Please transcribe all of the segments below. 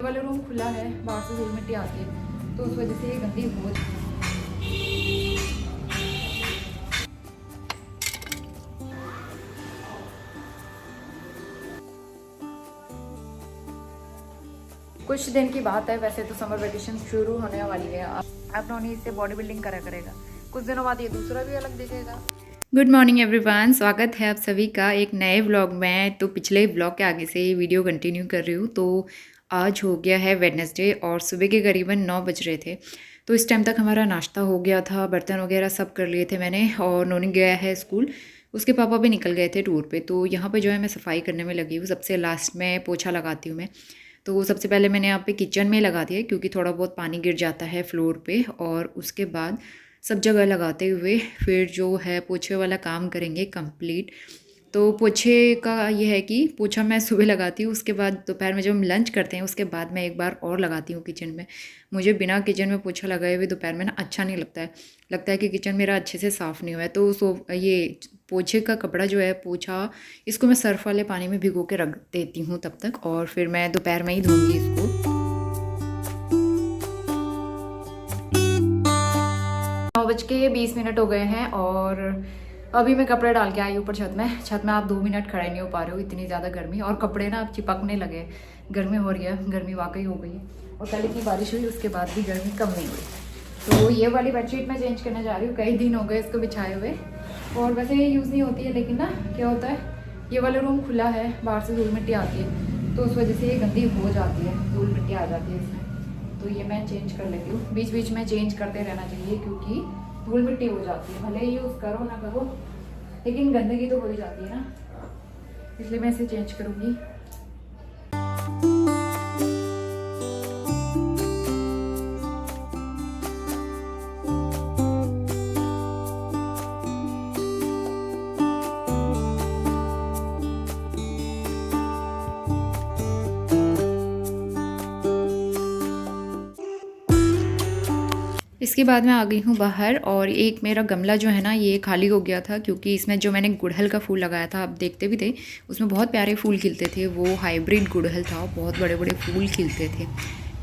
वाला रूम खुला है, बाहर से धूल मिट्टी आती है तो उस वजह से ये गंदी हो जाती है। कुछ दिन की बात है, वैसे तो समर वेकेशन शुरू होने वाली है। आप नॉनी इससे बॉडी बिल्डिंग करा करेगा, कुछ दिनों बाद ये दूसरा भी अलग दिखेगा। गुड मॉर्निंग एवरीवन, स्वागत है आप सभी का एक नए व्लॉग में। तो पिछले व्लॉग के आगे से ये वीडियो कंटिन्यू कर रही हूँ। तो आज हो गया है वेडनेसडे और सुबह के करीबन 9 बज रहे थे। तो इस टाइम तक हमारा नाश्ता हो गया था, बर्तन वगैरह सब कर लिए थे मैंने, और नोनी गया है स्कूल। उसके पापा भी निकल गए थे टूर पे। तो यहाँ पे जो है मैं सफाई करने में लगी हूँ। सबसे लास्ट में पोछा लगाती हूँ मैं। तो सबसे पहले मैंने यहाँ पे किचन में लगा दिया क्योंकि थोड़ा बहुत पानी गिर जाता है फ्लोर पे, और उसके बाद सब जगह लगाते हुए फिर जो है पोछे वाला काम करेंगे कंप्लीट। तो पोछे का ये है कि पोछा मैं सुबह लगाती हूँ, उसके बाद दोपहर में जब हम लंच करते हैं उसके बाद मैं एक बार और लगाती हूँ किचन में। मुझे बिना किचन में पोछा लगाए हुए दोपहर में ना अच्छा नहीं लगता है। लगता है कि किचन मेरा अच्छे से साफ़ नहीं हुआ है। तो ये पोछे का कपड़ा जो है, पोछा, इसको मैं सर्फ़ वाले पानी में भिगो के रख देती हूँ तब तक, और फिर मैं दोपहर में ही धोऊँगी इसको। 9:20 हो गए हैं और अभी मैं कपड़े डाल के आई ऊपर छत में। छत में आप 2 मिनट खड़े नहीं हो पा रहे हो, इतनी ज़्यादा गर्मी, और कपड़े ना अब चिपकने लगे। गर्मी हो रही है, गर्मी वाकई हो गई है। और कल इतनी बारिश हुई, उसके बाद भी गर्मी कम नहीं हुई। तो ये वाली बेडशीट मैं चेंज करने जा रही हूँ। कई दिन हो गए इसको बिछाए हुए, और वैसे ये यूज़ नहीं होती है, लेकिन ना क्या होता है, ये वाला रूम खुला है, बाहर से धूल मिट्टी आती है तो उस वजह से ये गंदी हो जाती है, धूल मिट्टी आ जाती है इसमें। तो ये मैं चेंज कर लेती हूँ। बीच बीच में चेंज करते रहना चाहिए क्योंकि धूल मिट्टी हो जाती है। भले ही यूज़ करो ना करो, लेकिन गंदगी तो हो ही जाती है ना, इसलिए मैं इसे चेंज करूँगी। इसके बाद मैं आ गई हूँ बाहर, और एक मेरा गमला जो है ना ये खाली हो गया था क्योंकि इसमें जो मैंने गुड़हल का फूल लगाया था, आप देखते भी थे, उसमें बहुत प्यारे फूल खिलते थे। वो हाइब्रिड गुड़हल था, बहुत बड़े बड़े फूल खिलते थे।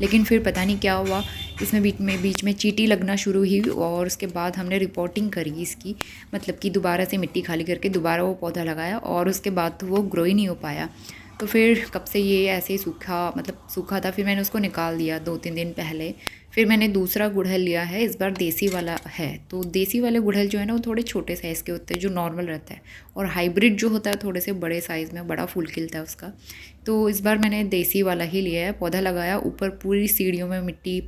लेकिन फिर पता नहीं क्या हुआ, इसमें बीच में चींटी लगना शुरू हुई, और उसके बाद हमने रिपोर्टिंग करी इसकी, मतलब कि दोबारा से मिट्टी खाली करके दोबारा वो पौधा लगाया, और उसके बाद तो वो ग्रो ही नहीं हो पाया। तो फिर कब से ये ऐसे ही सूखा, मतलब सूखा था। फिर मैंने उसको निकाल दिया 2-3 दिन पहले। फिर मैंने दूसरा गुड़हल लिया है, इस बार देसी वाला है। तो देसी वाले गुड़हल जो है ना वो थोड़े छोटे साइज़ के होते हैं, जो नॉर्मल रहता है, और हाइब्रिड जो होता है थोड़े से बड़े साइज़ में बड़ा फूल खिलता है उसका। तो इस बार मैंने देसी वाला ही लिया है। पौधा लगाया, ऊपर पूरी सीढ़ियों में मिट्टी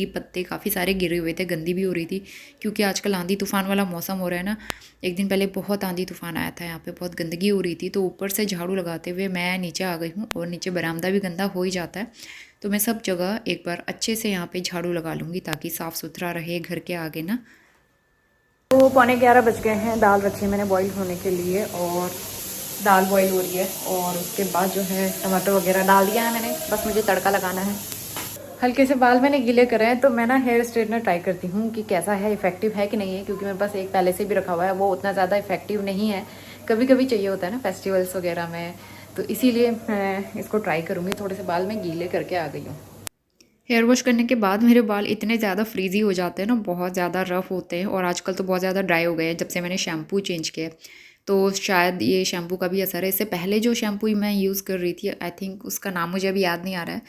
पत्ते काफ़ी सारे गिरे हुए थे, गंदी भी हो रही थी क्योंकि आजकल आंधी तूफ़ान वाला मौसम हो रहा है ना। एक दिन पहले बहुत आंधी तूफ़ान आया था, यहाँ पे बहुत गंदगी हो रही थी। तो ऊपर से झाड़ू लगाते हुए मैं नीचे आ गई हूँ, और नीचे बरामदा भी गंदा हो ही जाता है। तो मैं सब जगह एक बार अच्छे से यहाँ पे झाड़ू लगा लूँगी ताकि साफ़ सुथरा रहे घर के आगे ना। तो 11:15 बज गए हैं। दाल रखी है मैंने बॉईल होने के लिए, और दाल बॉईल हो रही है। और उसके बाद जो है टमाटर वगैरह डाल दिया है मैंने, बस मुझे तड़का लगाना है। हल्के से बाल मैंने गीले करे हैं, तो मैं ना हेयर स्ट्रेटनर ट्राई करती हूँ कि कैसा है, इफेक्टिव है कि नहीं है, क्योंकि मेरे पास एक पहले से भी रखा हुआ है, वो उतना ज़्यादा इफेक्टिव नहीं है। कभी कभी चाहिए होता है ना फेस्टिवल्स वगैरह में, तो इसीलिए मैं इसको ट्राई करूँगी। थोड़े से बाल मैं गीले करके आ गई हूँ। हेयर वॉश करने के बाद मेरे बाल इतने ज़्यादा फ्रीज़ी हो जाते हैं ना, बहुत ज़्यादा रफ़ होते हैं, और आजकल तो बहुत ज़्यादा ड्राई हो गए हैं जब से मैंने शैम्पू चेंज किया। तो शायद ये शैम्पू का भी असर है। इससे पहले जो शैम्पू मैं यूज़ कर रही थी, आई थिंक उसका नाम मुझे अभी याद नहीं आ रहा है,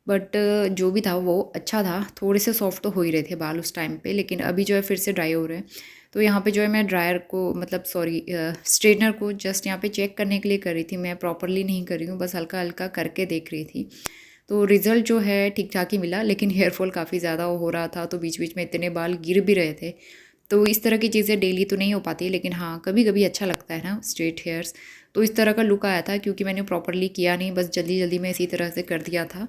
बट जो भी था वो अच्छा था। थोड़े से सॉफ्ट तो हो ही रहे थे बाल उस टाइम पे, लेकिन अभी जो है फिर से ड्राई हो रहे हैं। तो यहाँ पे जो है मैं ड्रायर को, मतलब सॉरी, स्ट्रेटनर को जस्ट यहाँ पे चेक करने के लिए कर रही थी। मैं प्रॉपरली नहीं कर रही हूँ, बस हल्का हल्का करके देख रही थी। तो रिज़ल्ट जो है ठीक ठाक ही मिला, लेकिन हेयर फॉल काफ़ी ज़्यादा हो रहा था, तो बीच बीच में इतने बाल गिर भी रहे थे। तो इस तरह की चीज़ें डेली तो नहीं हो पाती, लेकिन हाँ कभी कभी अच्छा लगता है ना स्ट्रेट हेयर्स। तो इस तरह का लुक आया था क्योंकि मैंने प्रॉपरली किया नहीं, बस जल्दी जल्दी में इसी तरह से कर दिया था।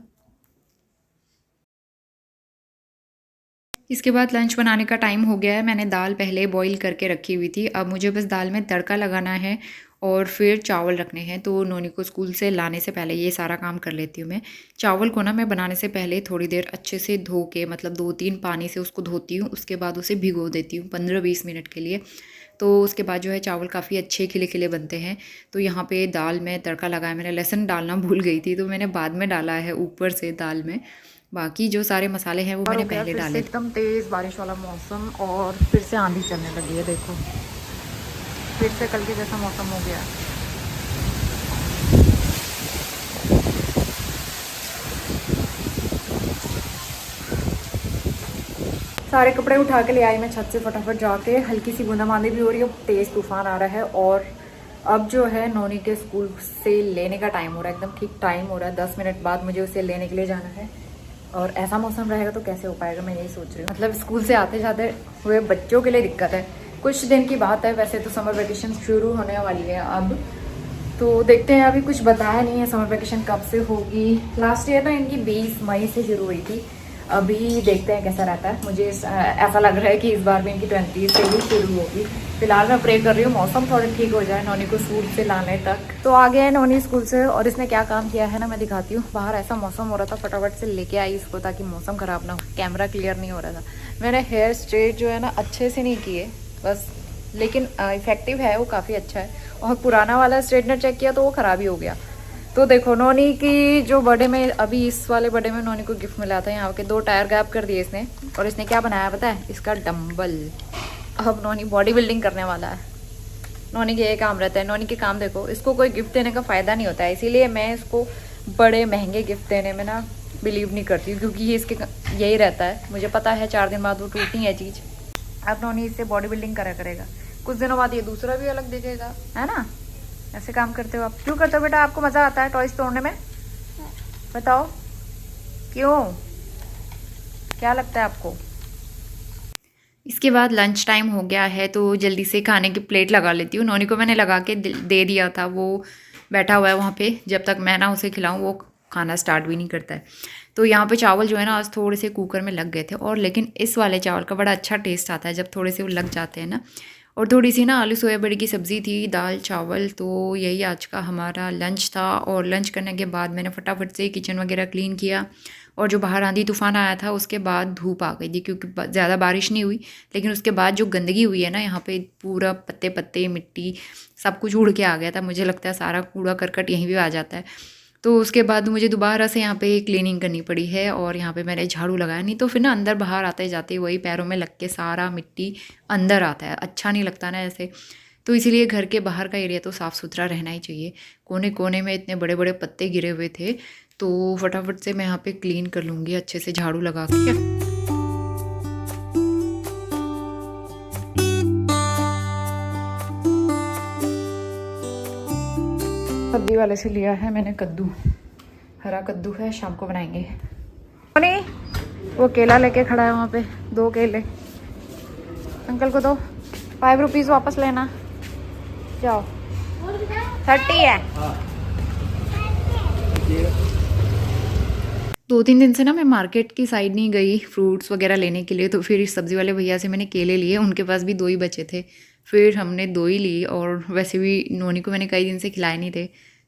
इसके बाद लंच बनाने का टाइम हो गया है। मैंने दाल पहले बॉईल करके रखी हुई थी, अब मुझे बस दाल में तड़का लगाना है, और फिर चावल रखने हैं। तो नोनी को स्कूल से लाने से पहले ये सारा काम कर लेती हूँ मैं। चावल को ना मैं बनाने से पहले थोड़ी देर अच्छे से धो के, मतलब 2-3 पानी से उसको धोती हूँ, उसके बाद उसे भिगो देती हूँ 15-20 मिनट के लिए। तो उसके बाद जो है चावल काफ़ी अच्छे खिले खिले बनते हैं। तो यहाँ पे दाल में तड़का लगाया, मैंने लहसुन डालना भूल गई थी तो मैंने बाद में डाला है ऊपर से दाल में। बाकी जो सारे मसाले हैं वो मैंने पहले डाले। एकदम तेज़ बारिश वाला मौसम और फिर से आंधी चलने लगी है, देखो फिर से कल के जैसा मौसम हो गया। सारे कपड़े उठा के ले आई मैं छत से फटाफट जाके। हल्की सी बूंदाबांदी भी हो रही है, तेज़ तूफान आ रहा है। और अब जो है नोनी के स्कूल से लेने का टाइम हो रहा है, एकदम ठीक टाइम हो रहा है। 10 मिनट बाद मुझे उसे लेने के लिए जाना है। और ऐसा मौसम रहेगा तो कैसे हो पाएगा, मैं यही सोच रही हूँ। मतलब स्कूल से आते जाते हुए बच्चों के लिए दिक्कत है। कुछ दिन की बात है, वैसे तो समर वेकेशन शुरू होने वाली है अब, तो देखते हैं। अभी कुछ बताया नहीं है समर वेकेशन कब से होगी। लास्ट ईयर ना इनकी 20 मई से शुरू हुई थी, अभी देखते हैं कैसा रहता है। मुझे ऐसा लग रहा है कि इस बार भी इनकी 20 से ही शुरू होगी। फिलहाल मैं प्रे कर रही हूँ मौसम थोड़ा ठीक हो जाए नोनी को स्कूल से लाने तक। तो आ गया है नोनी स्कूल से और इसने क्या काम किया है ना मैं दिखाती हूँ। बाहर ऐसा मौसम हो रहा था, फटाफट से लेके आई इसको ताकि मौसम ख़राब ना हो। कैमरा क्लियर नहीं हो रहा था। मैंने हेयर स्ट्रेट जो है ना अच्छे से नहीं किए बस, लेकिन इफेक्टिव है वो, काफ़ी अच्छा है। और पुराना वाला स्ट्रेटनर चेक किया तो वो ख़राब ही हो गया। तो देखो नोनी की जो बर्थडे में, अभी इस वाले बर्थडे में नोनी को गिफ्ट मिला था, यहाँ के 2 टायर गायब कर दिए इसने। और इसने क्या बनाया पता है, इसका डंबल। अब नोनी बॉडी बिल्डिंग करने वाला है। नोनी के ये काम रहता है। नोनी के काम देखो, इसको कोई गिफ्ट देने का फ़ायदा नहीं होता है, इसीलिए मैं इसको बड़े महंगे गिफ्ट देने में ना बिलीव नहीं करती हूँ, क्योंकि ये इसके यही रहता है। मुझे पता है 4 दिन बाद वो टूटनी है चीज़। अब नोनी इससे बॉडी बिल्डिंग करा करेगा, कुछ दिनों बाद ये दूसरा भी अलग दिखेगा, है ना। ऐसे काम करते हो आप। क्यों करते हो बेटा, आपको मज़ा आता है टॉयज तोड़ने में? बताओ क्यों, क्या लगता है आपको? इसके बाद लंच टाइम हो गया है तो जल्दी से खाने की प्लेट लगा लेती हूँ। नोनी को मैंने लगा के दे दिया था, वो बैठा हुआ है वहाँ पे। जब तक मैं ना उसे खिलाऊँ वो खाना स्टार्ट भी नहीं करता है। तो यहाँ पे चावल जो है ना आज थोड़े से कुकर में लग गए थे, और लेकिन इस वाले चावल का बड़ा अच्छा टेस्ट आता है जब थोड़े से वो लग जाते हैं ना। और थोड़ी सी ना आलू सोयाबड़ी की सब्ज़ी थी, दाल चावल। तो यही आज का हमारा लंच था। और लंच करने के बाद मैंने फटाफट से किचन वगैरह क्लीन किया। और जो बाहर आंधी तूफ़ान आया था उसके बाद धूप आ गई थी, क्योंकि ज़्यादा बारिश नहीं हुई, लेकिन उसके बाद जो गंदगी हुई है ना यहाँ पे, पूरा पत्ते पत्ते मिट्टी सब कुछ उड़ के आ गया था। मुझे लगता है सारा कूड़ा करकट यहीं भी आ जाता है। तो उसके बाद मुझे दोबारा से यहाँ पे क्लीनिंग करनी पड़ी है। और यहाँ पे मैंने झाड़ू लगाया, नहीं तो फिर ना अंदर बाहर आते जाते वही पैरों में लग के सारा मिट्टी अंदर आता है, अच्छा नहीं लगता ना ऐसे। तो इसीलिए घर के बाहर का एरिया तो साफ़ सुथरा रहना ही चाहिए। कोने कोने में इतने बड़े बड़े पत्ते गिरे हुए थे, तो फटाफट से मैं यहाँ पे क्लीन कर लूँगी अच्छे से झाड़ू लगा के। सब्जी वाले से लिया है मैंने कद्दू, हरा कद्दू है, शाम को बनाएंगे। नहीं, वो केला लेके खड़ा है वहाँ पे, 2 केले। अंकल को दो, 5 रुपीज़ वापस लेना। जाओ, 30 है। 2-3 दिन से ना मैं मार्केट की साइड नहीं गई फ्रूट्स वगैरह लेने के लिए। तो फिर इस सब्ज़ी वाले भैया से मैंने केले लिए, उनके पास भी 2 ही बचे थे। फिर हमने 2 ही ली, और वैसे भी नोनी को मैंने कई दिन से खिलाए नहीं थे,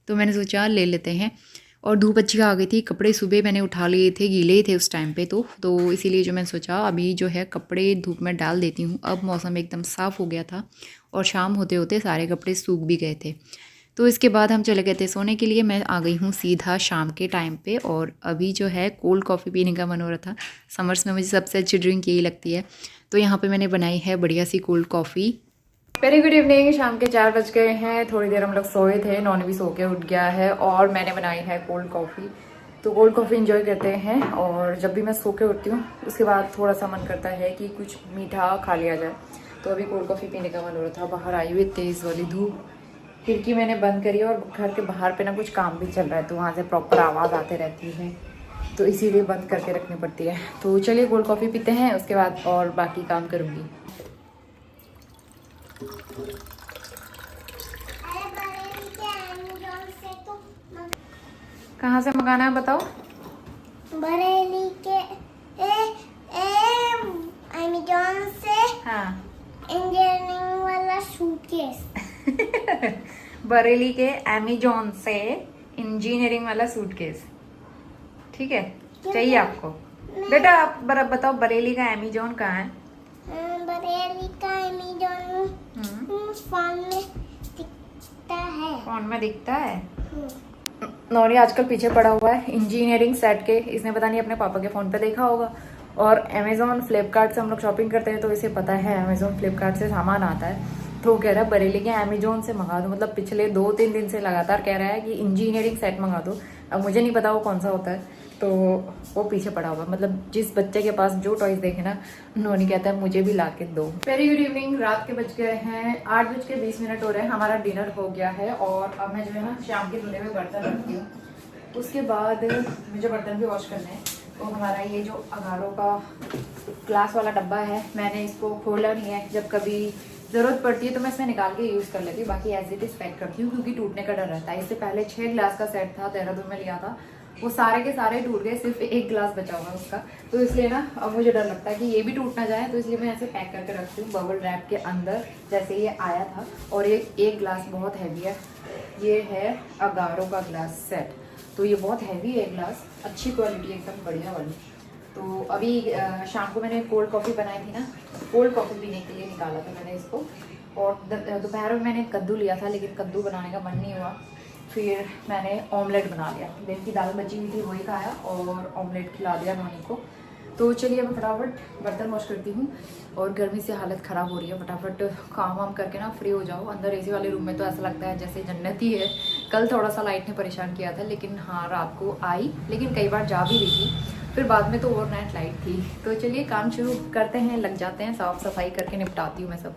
तो मैंने सोचा ले लेते हैं। और धूप अच्छी आ गई थी, कपड़े सुबह मैंने उठा लिए थे, गीले ही थे उस टाइम पे। तो इसीलिए जो मैंने सोचा अभी जो है कपड़े धूप में डाल देती हूँ। अब मौसम एकदम साफ़ हो गया था और शाम होते होते सारे कपड़े सूख भी गए थे। तो इसके बाद हम चले गए थे सोने के लिए। मैं आ गई हूँ सीधा शाम के टाइम पे, और अभी जो है कोल्ड कॉफ़ी पीने का मन हो रहा था। समर्स में मुझे सबसे अच्छी ड्रिंक यही लगती है, तो यहाँ पे मैंने बनाई है बढ़िया सी cold coffee. Very good evening. शाम के 4 बज गए हैं। थोड़ी देर हम लोग सोए थे, नॉन भी सो के उठ गया है, और मैंने बनाई है कोल्ड कॉफ़ी। तो कोल्ड कॉफ़ी इंजॉय करते हैं। और जब भी मैं सो के उठती हूँ उसके बाद थोड़ा सा मन करता है कि कुछ मीठा खा लिया जाए, तो अभी कोल्ड कॉफ़ी पीने का मन हो रहा था। बाहर आई हुई तेज़ वाली धूप, खिड़की मैंने बंद करी, और घर के बाहर पे ना कुछ काम भी चल रहा है, तो वहाँ से प्रॉपर आवाज़ आते रहती है, तो इसीलिए बंद करके रखनी पड़ती है। तो चलिए कोल्ड कॉफ़ी पीते हैं, उसके बाद और बाकी काम करूँगी। कहाँ से मंगाना है बताओ? बरेली के अमेज़न से। हाँ, इंजीनियरिंग वाला सूटकेस। बरेली के अमेजोन से इंजीनियरिंग वाला सूटकेस। ठीक है, चाहिए आपको? बेटा आप बताओ बरेली का अमेजोन कहाँ है? बरेली का अमेजोन फोन में दिखता है। फोन में दिखता है। नौरी आजकल पीछे पड़ा हुआ है इंजीनियरिंग सेट के। इसने पता नहीं अपने पापा के फोन पे देखा होगा। और अमेजोन फ्लिपकार्ट से हम लोग शॉपिंग करते हैं तो इसे पता है अमेजोन फ्लिपकार्ट से सामान आता है। तो वो कह रहा है बरेली के अमेजोन से मंगा दो। मतलब पिछले 2-3 दिन से लगातार कह रहा है कि इंजीनियरिंग सेट मंगा दो। अब मुझे नहीं पता वो कौन सा होता है, तो वो पीछे पड़ा हुआ। मतलब जिस बच्चे के पास जो टॉयज देखे ना, नोनी कहता है मुझे भी ला के दो। Very good evening. रात के बज गए हैं 8:20 हो रहे हैं। हमारा डिनर हो गया है और अब मैं जो है ना शाम के धुले में बर्तन रखती हूँ। उसके बाद मुझे बर्तन भी वॉश करने हैं। तो हमारा ये जो अगारों का ग्लास वाला डब्बा है, मैंने इसको खोला नहीं है। जब कभी ज़रूरत पड़ती है तो मैं इसमें निकाल के यूज़ कर लेती हूँ, बाकी एज इट इज़ पैक करती हूँ क्योंकि टूटने का डर रहता है। इससे पहले 6 ग्लास का सेट था, देहरादून में लिया था, वो सारे के सारे टूट गए, सिर्फ 1 ग्लास बचा हुआ उसका। तो इसलिए ना अब मुझे डर लगता है कि ये भी टूट ना जाए, तो इसलिए मैं ऐसे पैक करके रखती हूँ बबल रैप के अंदर जैसे ये आया था। और ये एक ग्लास बहुत हैवी है, ये है अगारों का ग्लास सेट। तो ये बहुत हैवी है ग्लास, अच्छी क्वालिटी एकदम बढ़िया वाली। तो अभी शाम को मैंने कोल्ड कॉफ़ी बनाई थी ना, कोल्ड कॉफ़ी पीने के लिए निकाला था मैंने इसको। और दोपहर में मैंने कद्दू लिया था, लेकिन कद्दू बनाने का मन नहीं हुआ। फिर मैंने ऑमलेट बना लिया, दिन की दाल बची हुई थी वही खाया और ऑमलेट खिला दिया नोनी को। तो चलिए मैं फटाफट बर्तन वॉश करती हूँ। और गर्मी से हालत ख़राब हो रही है, फटाफट काम वाम करके ना फ्री हो जाओ। अंदर एसी वाले रूम में तो ऐसा लगता है जैसे जन्नत ही है। कल थोड़ा सा लाइट ने परेशान किया था, लेकिन हाँ रात को आई, लेकिन कई बार जा भी रही थी। फिर बाद में तो ओवरनाइट लाइट थी। तो चलिए काम शुरू करते हैं, लग जाते हैं। साफ़ सफाई करके निपटाती हूँ मैं सब।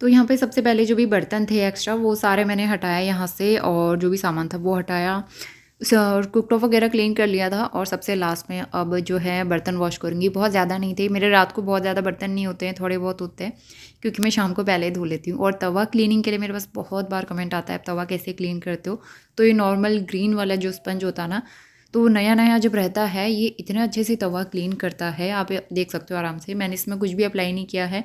तो यहाँ पे सबसे पहले जो भी बर्तन थे एक्स्ट्रा वो सारे मैंने हटाया यहाँ से, और जो भी सामान था वो हटाया, कुकटॉप वगैरह क्लीन कर लिया था। और सबसे लास्ट में अब जो है बर्तन वॉश करूँगी। बहुत ज़्यादा नहीं थे मेरे, रात को बहुत ज़्यादा बर्तन नहीं होते हैं, थोड़े बहुत होते हैं क्योंकि मैं शाम को पहले ही धो लेती हूँ। और तवा क्लीनिंग के लिए मेरे पास बहुत बार कमेंट आता है तवा कैसे क्लीन करते हो। तो ये नॉर्मल ग्रीन वाला जो स्पंज होता है ना, तो नया नया जब रहता है ये इतने अच्छे से तवा क्लीन करता है, आप देख सकते हो आराम से। मैंने इसमें कुछ भी अप्लाई नहीं किया है,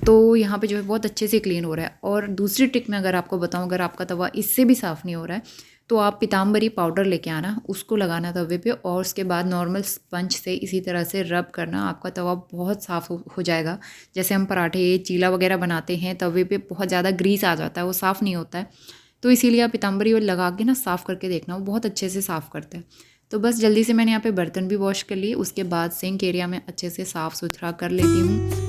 तो यहाँ पे जो है बहुत अच्छे से क्लीन हो रहा है। और दूसरी ट्रिक मैं अगर आपको बताऊँ, अगर आपका तवा इससे भी साफ़ नहीं हो रहा है तो आप पीताम्बरी पाउडर लेके आना, उसको लगाना तवे पे, और उसके बाद नॉर्मल स्पंज से इसी तरह से रब करना, आपका तवा बहुत साफ़ हो जाएगा। जैसे हम पराठे चीला वगैरह बनाते हैं, तवे पे बहुत ज़्यादा ग्रीस आ जाता है, वो साफ़ नहीं होता है। तो इसीलिए आप पीताम्बरी लगा के ना साफ़ करके देखना, वो बहुत अच्छे से साफ़ करते हैं। तो बस जल्दी से मैंने यहाँ पे बर्तन भी वॉश कर लिए, उसके बाद सिंक एरिया में अच्छे से साफ़ सुथरा कर लेती हूँ।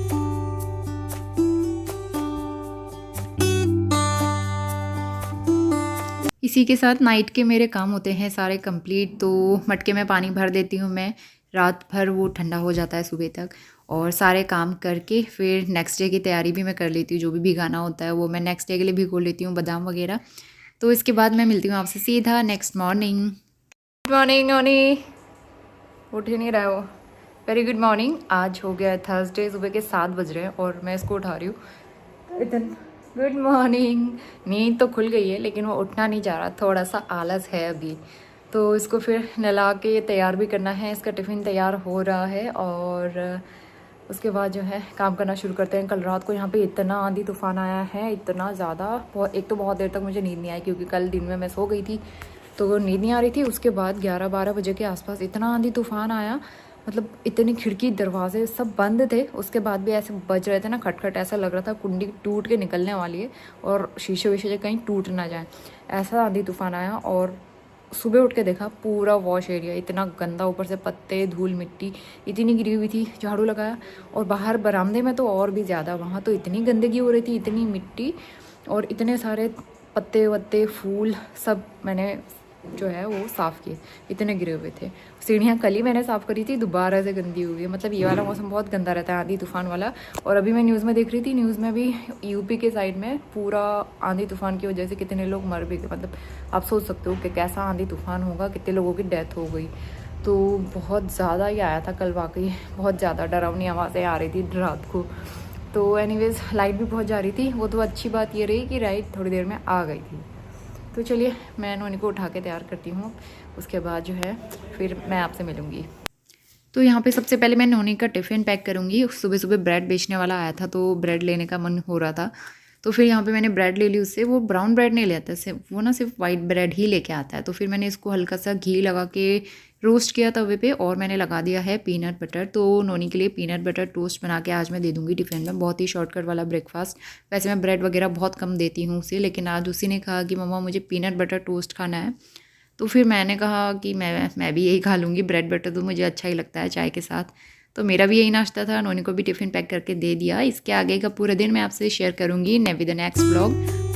इसी के साथ नाइट के मेरे काम होते हैं सारे कंप्लीट। तो मटके में पानी भर देती हूँ मैं, रात भर वो ठंडा हो जाता है सुबह तक। और सारे काम करके फिर नेक्स्ट डे की तैयारी भी मैं कर लेती हूँ, जो भी भिगाना होता है वो मैं नेक्स्ट डे के लिए भिगो लेती हूँ, बादाम वगैरह। तो इसके बाद मैं मिलती हूँ आपसे सीधा नेक्स्ट मॉर्निंग। गुड मॉर्निंग नोनी, उठ ही नहीं रहा है वो। Very good morning. आज हो गया है थर्सडे, सुबह के 7 बज रहे हैं और मैं इसको उठा रही हूँ। इतन गुड मॉर्निंग। नींद तो खुल गई है लेकिन वो उठना नहीं जा रहा, थोड़ा सा आलस है अभी। तो इसको फिर नहला के तैयार भी करना है, इसका टिफ़िन तैयार हो रहा है और उसके बाद जो है काम करना शुरू करते हैं। कल रात को यहाँ पे इतना आंधी तूफान आया है, इतना ज़्यादा, एक तो बहुत देर तक मुझे नींद नहीं आई क्योंकि कल दिन में मैं सो गई थी तो नींद नहीं आ रही थी। उसके बाद 11-12 बजे के आसपास इतना आंधी तूफान आया, मतलब इतनी खिड़की दरवाजे सब बंद थे। उसके बाद भी ऐसे बज रहे थे ना खटखट, ऐसा लग रहा था कुंडी टूट के निकलने वाली है और शीशे वीशे कहीं टूट ना जाए, ऐसा आंधी तूफान आया। और सुबह उठ के देखा पूरा वॉश एरिया इतना गंदा, ऊपर से पत्ते धूल मिट्टी इतनी गिरी हुई थी। झाड़ू लगाया और बाहर बरामदे में तो और भी ज़्यादा, वहाँ तो इतनी गंदगी हो रही थी, इतनी मिट्टी और इतने सारे पत्ते वत्ते फूल सब मैंने जो है वो साफ़ किए, इतने गिरे हुए थे। सीढ़ियाँ कल ही मैंने साफ़ करी थी, दोबारा से गंदी हुई है। मतलब ये वाला मौसम बहुत गंदा रहता है, आंधी तूफान वाला। और अभी मैं न्यूज़ में देख रही थी, न्यूज़ में भी यूपी के साइड में पूरा आंधी तूफान की वजह से कितने लोग मर भी गए। मतलब आप सोच सकते हो कि कैसा आंधी तूफान होगा, कितने लोगों की डेथ हो गई। तो बहुत ज़्यादा ही आया था कल, वाकई बहुत ज़्यादा डरावनी आवाज़ें आ रही थी रात को। तो एनीवेज़ लाइट भी बहुत जा रही थी, वो तो अच्छी बात ये रही कि लाइट थोड़ी देर में आ गई थी। तो चलिए मैं नोनी को उठा के तैयार करती हूँ, उसके बाद जो है फिर मैं आपसे मिलूँगी। तो यहाँ पे सबसे पहले मैं नोनी का टिफ़िन पैक करूँगी। सुबह सुबह ब्रेड बेचने वाला आया था तो ब्रेड लेने का मन हो रहा था, तो फिर यहाँ पे मैंने ब्रेड ले ली उससे। वो ब्राउन ब्रेड नहीं लेता सिर्फ, वो ना सिर्फ वाइट ब्रेड ही लेके आता है। तो फिर मैंने इसको हल्का सा घी लगा के रोस्ट किया तवे पे और मैंने लगा दिया है पीनट बटर। तो नोनी के लिए पीनट बटर टोस्ट बना के आज मैं दे दूँगी टिफ़िन में। बहुत ही शॉर्टकट वाला ब्रेकफास्ट। वैसे मैं ब्रेड वगैरह बहुत कम देती हूँ उसे, लेकिन आज उसी ने कहा कि मम्मा मुझे पीनट बटर टोस्ट खाना है। तो फिर मैंने कहा कि मैं भी यही खा लूँगी। ब्रेड बटर तो मुझे अच्छा ही लगता है चाय के साथ। तो मेरा भी यही नाश्ता था। नोनी को भी टिफ़िन पैक करके दे दिया। इसके आगे का पूरा दिन मैं आपसे शेयर करूँगी विद द नेक्स्ट व्लॉग।